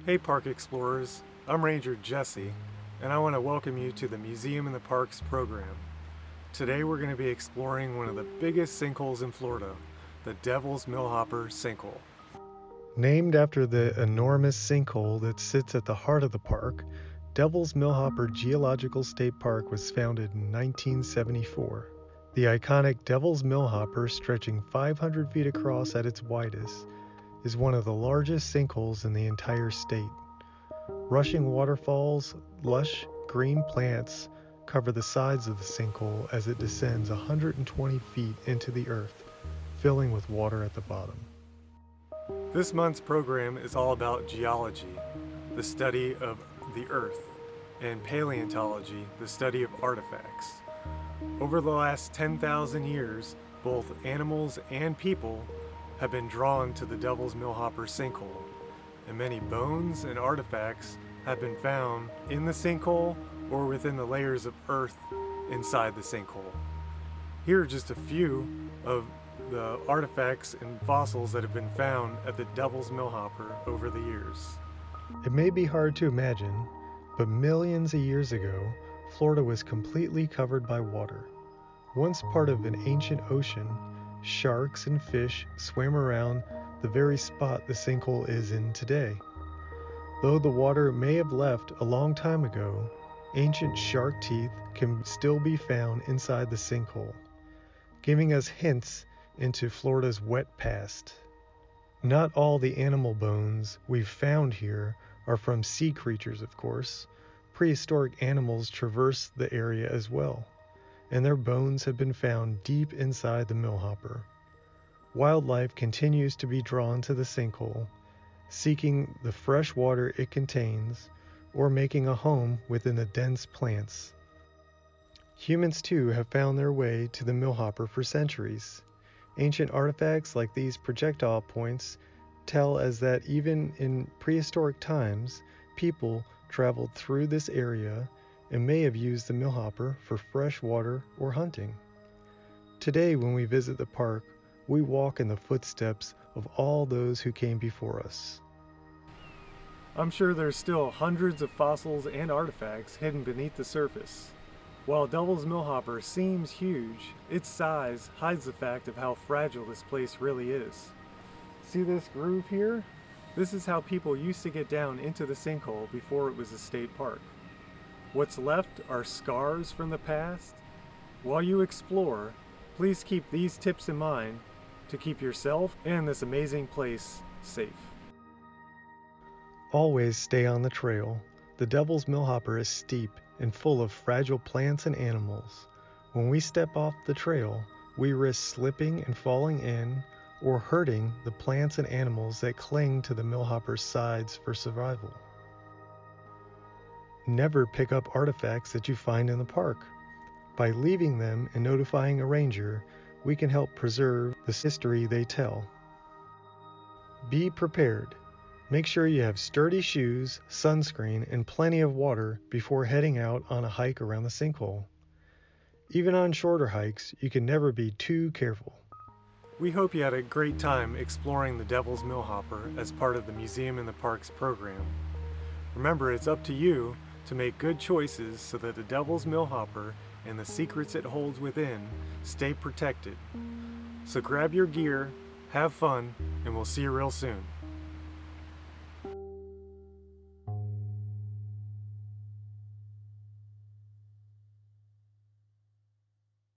Hey Park Explorers, I'm Ranger Jesse, and I want to welcome you to the Museum in the Parks program. Today we're going to be exploring one of the biggest sinkholes in Florida, the Devil's Millhopper Sinkhole. Named after the enormous sinkhole that sits at the heart of the park, Devil's Millhopper Geological State Park was founded in 1974. The iconic Devil's Millhopper, stretching 500 feet across at its widest, is one of the largest sinkholes in the entire state. Rushing waterfalls, lush green plants cover the sides of the sinkhole as it descends 120 feet into the earth, filling with water at the bottom. This month's program is all about geology, the study of the earth, and paleontology, the study of artifacts. Over the last 10,000 years, both animals and people have been drawn to the Devil's Millhopper sinkhole, and many bones and artifacts have been found in the sinkhole or within the layers of earth inside the sinkhole. Here are just a few of the artifacts and fossils that have been found at the Devil's Millhopper over the years. It may be hard to imagine, but millions of years ago, Florida was completely covered by water. Once part of an ancient ocean, sharks and fish swam around the very spot the sinkhole is in today. Though the water may have left a long time ago, ancient shark teeth can still be found inside the sinkhole, giving us hints into Florida's wet past. Not all the animal bones we've found here are from sea creatures, of course. Prehistoric animals traverse the area as well, and their bones have been found deep inside the Millhopper. Wildlife continues to be drawn to the sinkhole, seeking the fresh water it contains or making a home within the dense plants. Humans too have found their way to the Millhopper for centuries. Ancient artifacts like these projectile points tell us that even in prehistoric times, people traveled through this area and may have used the Millhopper for fresh water or hunting. Today, when we visit the park, we walk in the footsteps of all those who came before us. I'm sure there's still hundreds of fossils and artifacts hidden beneath the surface. While Devil's Millhopper seems huge, its size hides the fact of how fragile this place really is. See this groove here? This is how people used to get down into the sinkhole before it was a state park. What's left are scars from the past. While you explore, please keep these tips in mind to keep yourself and this amazing place safe. Always stay on the trail. The Devil's Millhopper is steep and full of fragile plants and animals. When we step off the trail, we risk slipping and falling in or hurting the plants and animals that cling to the Millhopper's sides for survival. Never pick up artifacts that you find in the park. By leaving them and notifying a ranger, we can help preserve the history they tell. Be prepared. Make sure you have sturdy shoes, sunscreen, and plenty of water before heading out on a hike around the sinkhole. Even on shorter hikes, you can never be too careful. We hope you had a great time exploring the Devil's Millhopper as part of the Museum in the Parks program. Remember, it's up to you to make good choices so that the Devil's Millhopper and the secrets it holds within stay protected. So grab your gear, have fun, and we'll see you real soon.